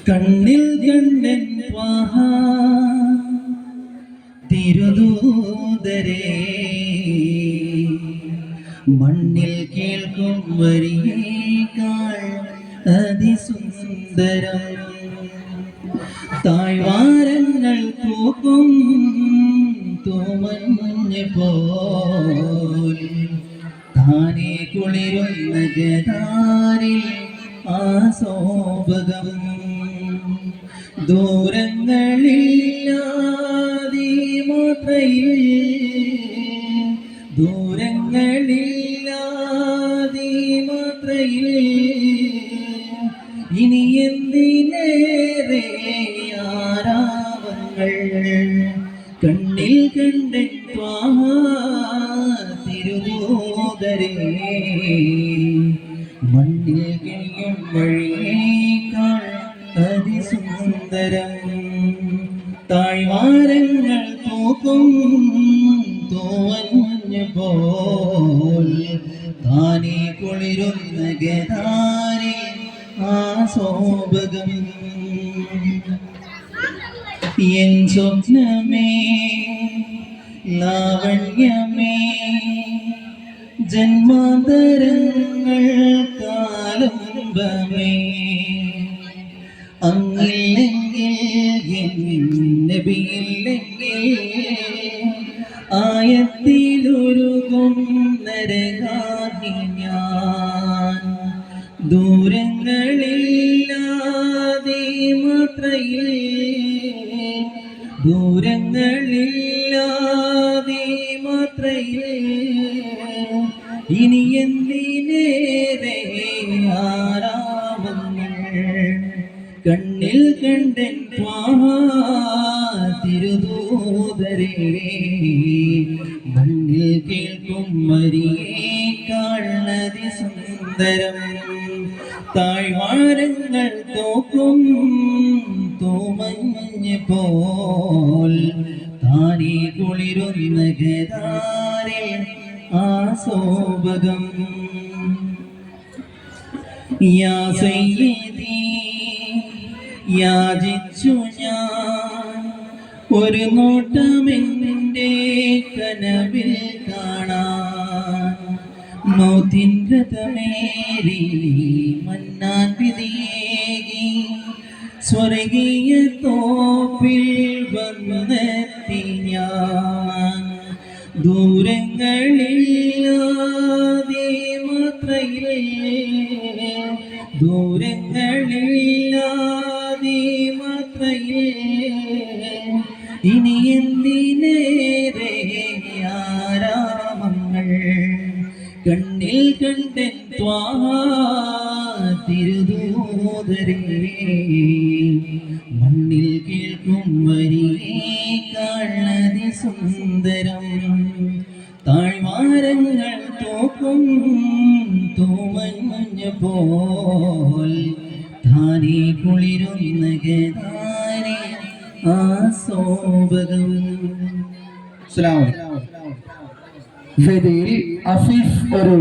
കണ്ണിൽ കണ്ണൻ ത്വാഹ തിരുദൂതരേ, മണ്ണിൽ കേൾക്കും വരിയേക്കാൾ അതിസുന്ദരം. താഴ്വാരങ്ങൾ പൂക്കും തൂമഞ്ഞ് പോൽ താനെ കുളിരുന്ന ഗതാരിൽ ആസോപകം. ദൂരങ്ങളില്ലാതെ മാത്രയിൽ, ദൂരങ്ങളില്ലാതെ മാത്രയിൽ ഇനി എന്തിനേറെ ആരാവങ്ങൾ. കണ്ണിൽ കണ്ടൻ ത്വാഹ തിരുദൂതരേ, മണ്ണിൽ കഴിയും വഴിയേക്കാൾ അതിസുന്ദരം. താഴ്വാരങ്ങൾ തൂക്കും തൂവഞ്ഞ് പോൽ താനെ കുളിരുന്ന ഗതാരെ ആസോപകം. എൻ സ്വപ്നമേ ലാവണ്യമേ, ജന്മാന്തരങ്ങൾ കാലംബമേ, അങ്ങില്ലെങ്കിൽ നബിയില്ലെങ്കിൽ ആയത്തിലൊരുകും നരകാഹി ഞാൻ. ദൂരങ്ങളില്ലാതെ മാത്രയിൽ, ദൂരങ്ങളില്ലാതെ മാത്രയിൽ ഇനി എന്തിനേറെ ആരാമങ്ങൾ. കണ്ണിൽ കണ്ടൻ ത്വാഹ തിരുദൂതരേ, മണ്ണിൽ കേൾക്കും വരിയേക്കാൾ അതിസുന്ദരം. താഴ്വാരങ്ങൾ തോക്കും തൂമഞ്ഞ് പോൽ താനെ കുളിരുന്ന ഗതാരെ ആസോപകം. യാ സയ്യിദി യാചിച്ചു ഞാൻ ഒരു നോട്ടമെന്റെ കനവിൽ കാണാൻ. മൗത്തിൻ രഥമേറി മന്നാൻ വിധിയേകി സ്വർഗീയ തോപ്പിൽ വന്നെത്തി ഞാൻ. ദൂരങ്ങളില്ലാതെ മാത്രയിൽ, ദൂരങ്ങളില്ലാതെ മാത്രയിൽ ഇനി എന്തിനേറെ ആരാമങ്ങൾ. കണ്ണിൽ കണ്ടൻ ത്വാഹ തിരുദൂതരേ, മണ്ണിൽ കേൾക്കും വരിയേക്കാൾ അതിസുന്ദരം. താഴ്വാരങ്ങൾ തോക്കും തൂമഞ്ഞ് പോൽ താനെ കുളിരുന്ന ഗതാരെ ആസോപകം. വേദിയിൽ അഫീഫ് ഒരു